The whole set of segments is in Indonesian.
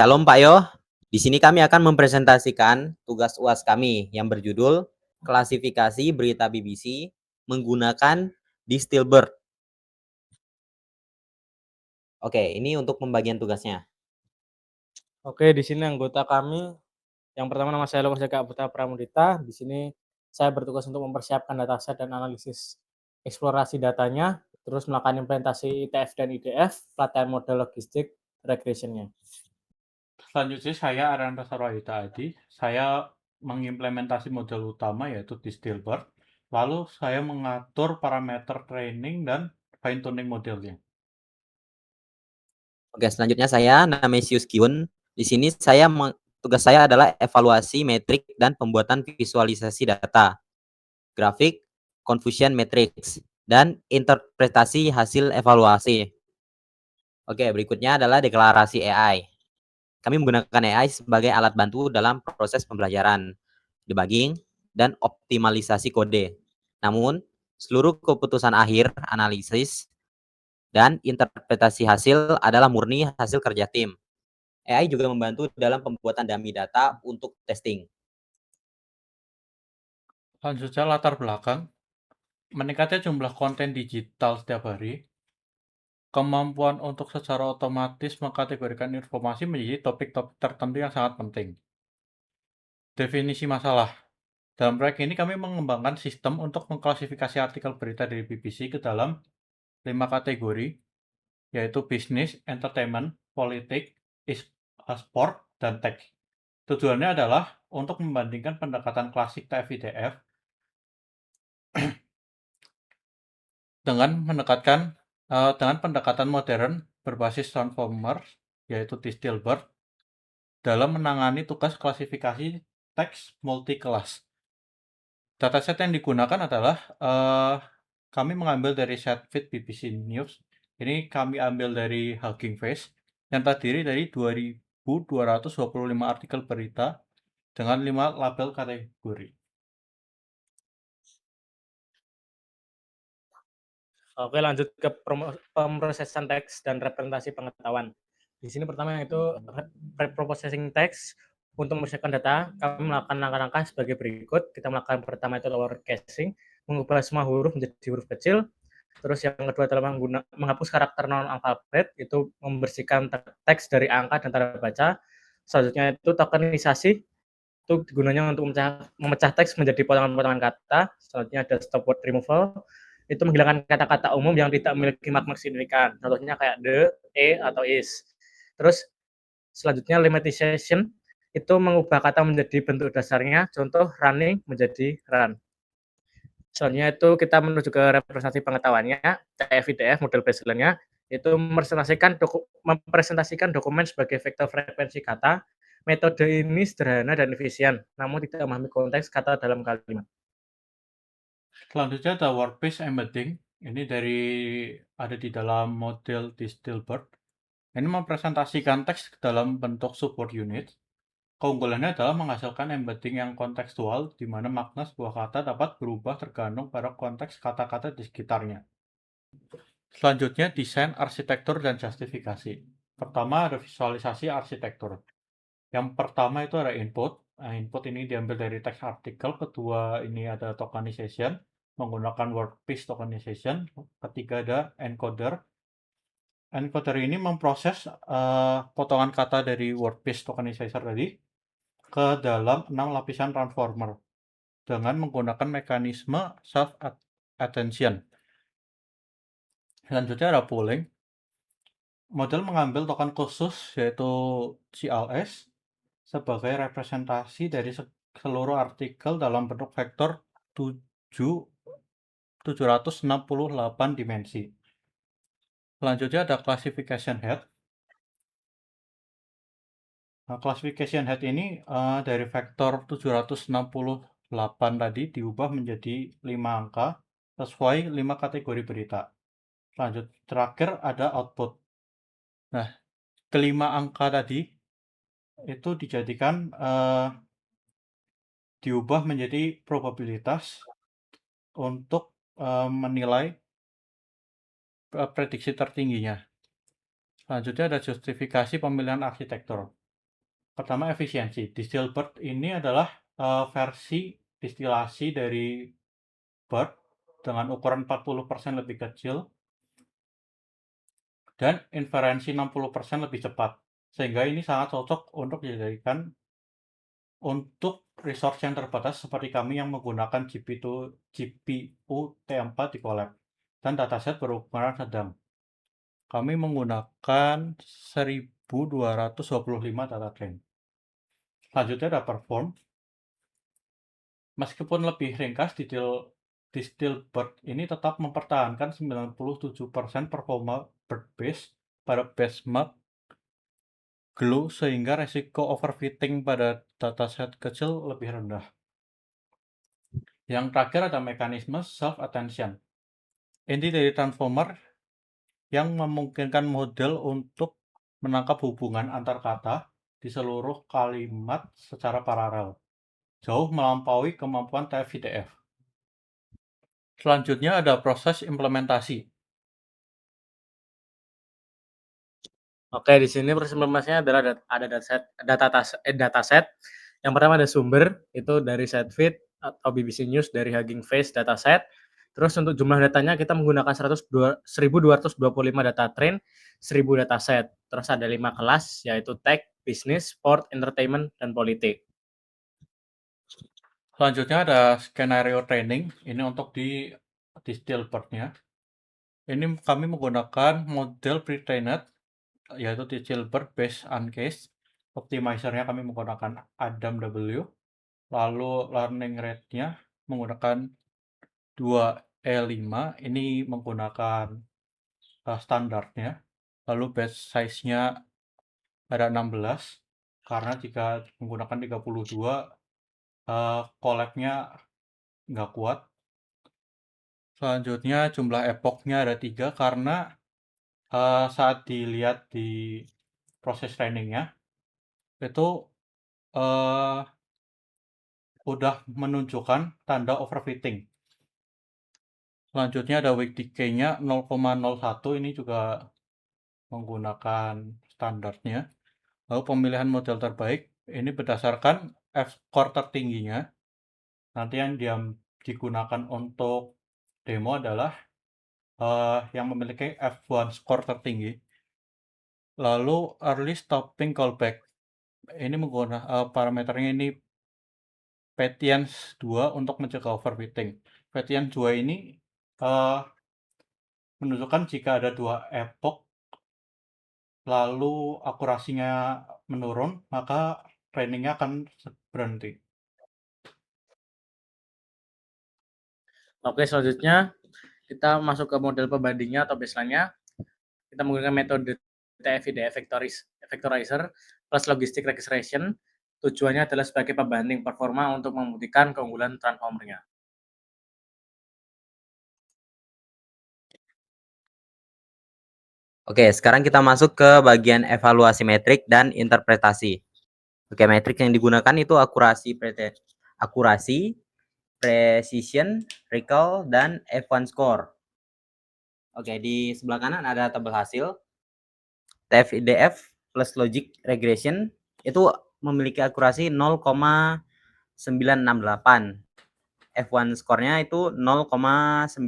Shalom Pak Yo, di sini kami akan mempresentasikan tugas UAS kami yang berjudul Klasifikasi Berita BBC menggunakan Distilbert. Oke, ini untuk pembagian tugasnya. Oke, di sini anggota kami, yang pertama nama saya Lukas Eka Putra Pramudita. Di sini saya bertugas untuk mempersiapkan dataset dan analisis eksplorasi datanya, terus melakukan implementasi ITF dan IDF, pelatihan model logistik, regressionnya. Selanjutnya saya Aranta Sarwahita Adi. Saya mengimplementasi model utama yaitu Distilbert. Lalu saya mengatur parameter training dan fine tuning modelnya. Oke, selanjutnya saya Namesius Kiun. Di sini tugas saya adalah evaluasi metrik dan pembuatan visualisasi data, grafik, confusion matrix, dan interpretasi hasil evaluasi. Oke, berikutnya adalah deklarasi AI. Kami menggunakan AI sebagai alat bantu dalam proses pembelajaran, debugging, dan optimalisasi kode. Namun, seluruh keputusan akhir, analisis, dan interpretasi hasil adalah murni hasil kerja tim. AI juga membantu dalam pembuatan dummy data untuk testing. Selanjutnya latar belakang. Meningkatnya jumlah konten digital setiap hari. Kemampuan untuk secara otomatis mengkategorikan informasi menjadi topik-topik tertentu yang sangat penting. Definisi masalah. Dalam proyek ini kami mengembangkan sistem untuk mengklasifikasi artikel berita dari BBC ke dalam 5 kategori, yaitu bisnis, entertainment, politik, sport, dan teks. Tujuannya adalah untuk membandingkan pendekatan klasik TF-IDF dengan pendekatan modern berbasis transformer, yaitu Distilbert, dalam menangani tugas klasifikasi teks multi-kelas. Dataset yang digunakan adalah kami mengambil dari Setfit BBC News. Ini kami ambil dari Hugging Face yang terdiri dari 2.225 artikel berita dengan 5 label kategori. Oke, lanjut ke pemrosesan teks dan representasi pengetahuan. Di sini pertama yaitu reprocessing teks. Untuk mempersiapkan data, kami melakukan langkah-langkah sebagai berikut. Kita melakukan pertama itu lower casing, mengubah semua huruf menjadi huruf kecil. Terus yang kedua adalah menghapus karakter non alfabet, itu membersihkan teks dari angka dan tanda baca. Selanjutnya itu tokenisasi, itu gunanya untuk memecah teks menjadi potongan-potongan kata. Selanjutnya ada stop word removal, itu menghilangkan kata-kata umum yang tidak memiliki makna signifikan. Contohnya kayak the, atau is. Terus selanjutnya lemmatization, itu mengubah kata menjadi bentuk dasarnya. Contoh running menjadi run. Selanjutnya itu kita menuju ke representasi pengetahuannya, TF-IDF, model baseline-nya, itu mempresentasikan dokumen sebagai vektor frekuensi kata. Metode ini sederhana dan efisien, namun tidak memahami konteks kata dalam kalimat. Selanjutnya ada workspace embedding. Ini ada di dalam model Distilbert. Ini mempresentasikan teks dalam bentuk support unit. Keunggulannya adalah menghasilkan embedding yang kontekstual, di mana makna sebuah kata dapat berubah tergantung pada konteks kata-kata di sekitarnya. Selanjutnya, desain, arsitektur, dan justifikasi. Pertama, ada visualisasi arsitektur. Yang pertama itu ada input. Nah, input ini diambil dari teks artikel. Kedua, ini ada tokenization, menggunakan workspace tokenization. Ketiga, ada encoder. Encoder ini memproses potongan kata dari workspace tokenizer tadi ke dalam 6 lapisan transformer dengan menggunakan mekanisme self-attention. Selanjutnya ada pooling. Model mengambil token khusus yaitu CLS sebagai representasi dari seluruh artikel dalam bentuk vektor 768 dimensi. Selanjutnya ada classification head. Nah, classification head ini dari vektor 768 tadi diubah menjadi 5 angka sesuai 5 kategori berita. Terakhir ada output. Nah, kelima angka tadi itu dijadikan diubah menjadi probabilitas untuk menilai prediksi tertingginya. Selanjutnya ada justifikasi pemilihan arsitektur. Pertama, efisiensi. DistillBird ini adalah versi distilasi dari bird dengan ukuran 40% lebih kecil dan inferensi 60% lebih cepat. Sehingga ini sangat cocok untuk dijadikan untuk resource yang terbatas seperti kami yang menggunakan GPU T4 di Colab dan dataset berukuran sedang. Kami menggunakan 1225 data train. Selanjutnya ada perform. Meskipun lebih ringkas, DistillBird ini tetap mempertahankan 97% performa bird base pada benchmark Glue sehingga resiko overfitting pada dataset kecil lebih rendah. Yang terakhir ada mekanisme self-attention. Inti dari transformer yang memungkinkan model untuk menangkap hubungan antar kata di seluruh kalimat secara paralel, jauh melampaui kemampuan TF-IDF. Selanjutnya ada proses implementasi. Oke, di sini proses implementasinya adalah ada dataset. Yang pertama ada sumber, itu dari SetFit atau BBC News dari Hugging Face dataset. Terus untuk jumlah datanya kita menggunakan 1225 data train, 1000 dataset. Terus ada 5 kelas, yaitu tech, business, sport, entertainment, dan politik. Selanjutnya ada skenario training, ini untuk di DistillBird-nya. Ini kami menggunakan model pre-trained, yaitu DistillBird based on case. Optimizer-nya kami menggunakan Adam W. Lalu learning rate-nya menggunakan 2E5, ini menggunakan standarnya. Lalu batch size-nya ada 16, karena jika menggunakan 32, collab-nya nggak kuat. Selanjutnya jumlah epoch-nya ada 3, karena saat dilihat di proses trainingnya, itu udah menunjukkan tanda overfitting. Selanjutnya ada weak decay-nya 0,01, ini juga menggunakan standarnya. Lalu pemilihan model terbaik, ini berdasarkan F-score tertingginya. Nanti yang digunakan untuk demo adalah yang memiliki F1 score tertinggi. Lalu early stopping callback, ini menggunakan parameternya ini Patience 2 untuk mencegah overfitting. Patience 2 ini menunjukkan jika ada 2 epoch lalu akurasinya menurun, maka trainingnya akan berhenti. Oke, selanjutnya kita masuk ke model pembandingnya atau baseline-nya. Kita menggunakan metode TF-IDF Vectorizer plus Logistic Regression. Tujuannya adalah sebagai pembanding performa untuk membuktikan keunggulan transformernya. Oke, sekarang kita masuk ke bagian evaluasi metrik dan interpretasi. Oke, metrik yang digunakan itu akurasi, precision, recall, dan F1 score. Oke, di sebelah kanan ada tabel hasil. TF-IDF plus logic regression itu memiliki akurasi 0,968. F1 skornya itu 0,968.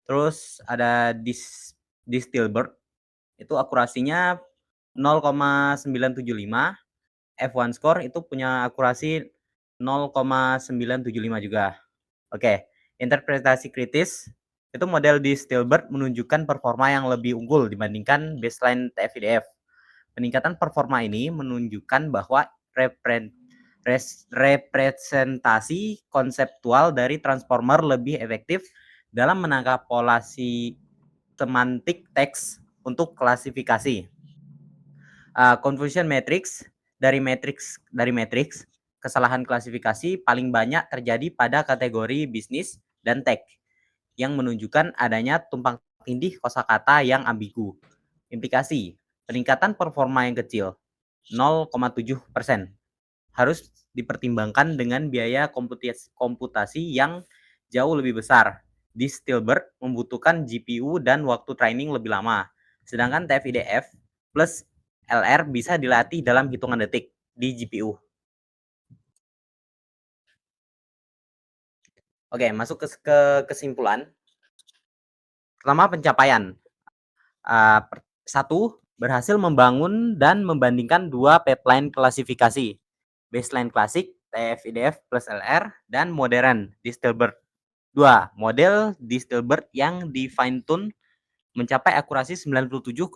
Terus ada DistillBird itu akurasinya 0,975. F1 score itu punya akurasi 0,975 juga. Oke, interpretasi kritis itu model DistillBird menunjukkan performa yang lebih unggul dibandingkan baseline TF-IDF. Peningkatan performa ini menunjukkan bahwa representasi konseptual dari transformer lebih efektif dalam menangkap polasi semantik teks untuk klasifikasi. Confusion matrix dari matrix kesalahan klasifikasi paling banyak terjadi pada kategori bisnis dan tech yang menunjukkan adanya tumpang tindih kosakata yang ambigu. Implikasi, peningkatan performa yang kecil 0,7% harus dipertimbangkan dengan biaya komputasi yang jauh lebih besar. DistillBird membutuhkan GPU dan waktu training lebih lama. Sedangkan TF-IDF plus LR bisa dilatih dalam hitungan detik di GPU. Oke, masuk ke kesimpulan. Pertama, pencapaian. Satu, berhasil membangun dan membandingkan dua pipeline klasifikasi. Baseline klasik, TF-IDF plus LR, dan modern, Distilbert. 2. Model Distilbert yang di fine tune mencapai akurasi 97,5%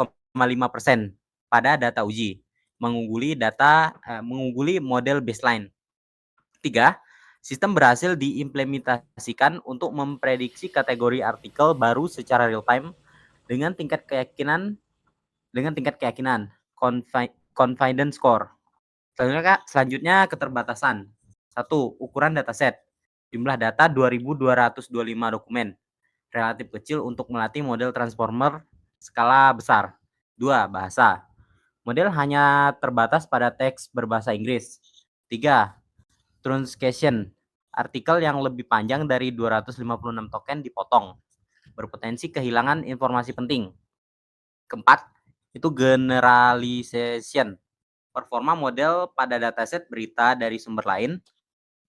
pada data uji, mengungguli model baseline. 3. Sistem berhasil diimplementasikan untuk memprediksi kategori artikel baru secara real time dengan tingkat keyakinan confidence score. Selanjutnya keterbatasan. 1. Ukuran dataset. Jumlah data 2225 dokumen. Relatif kecil untuk melatih model transformer skala besar. 2. Bahasa. Model hanya terbatas pada teks berbahasa Inggris. 3. Truncation. Artikel yang lebih panjang dari 256 token dipotong. Berpotensi kehilangan informasi penting. Keempat, itu generalization. Performa model pada dataset berita dari sumber lain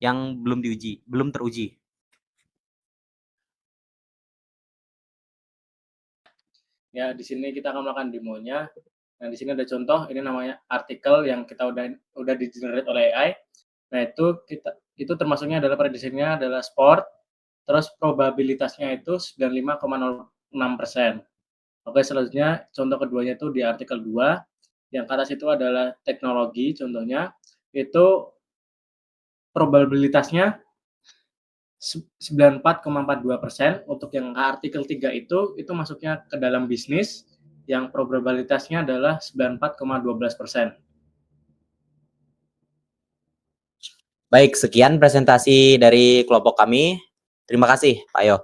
yang belum teruji. Ya, di sini kita akan melakukan demonya. Nah, di sini ada contoh, ini namanya artikel yang kita udah di-generate oleh AI. Nah, itu termasuknya adalah prediksinya adalah sport, terus probabilitasnya itu 95,06%. Oke, selanjutnya contoh keduanya itu di artikel 2. Yang ke atas itu adalah teknologi, contohnya itu probabilitasnya 94,42%. Untuk yang artikel 3 itu masuknya ke dalam bisnis, yang probabilitasnya adalah 94,12%. Baik, sekian presentasi dari kelompok kami. Terima kasih, Pak Yo.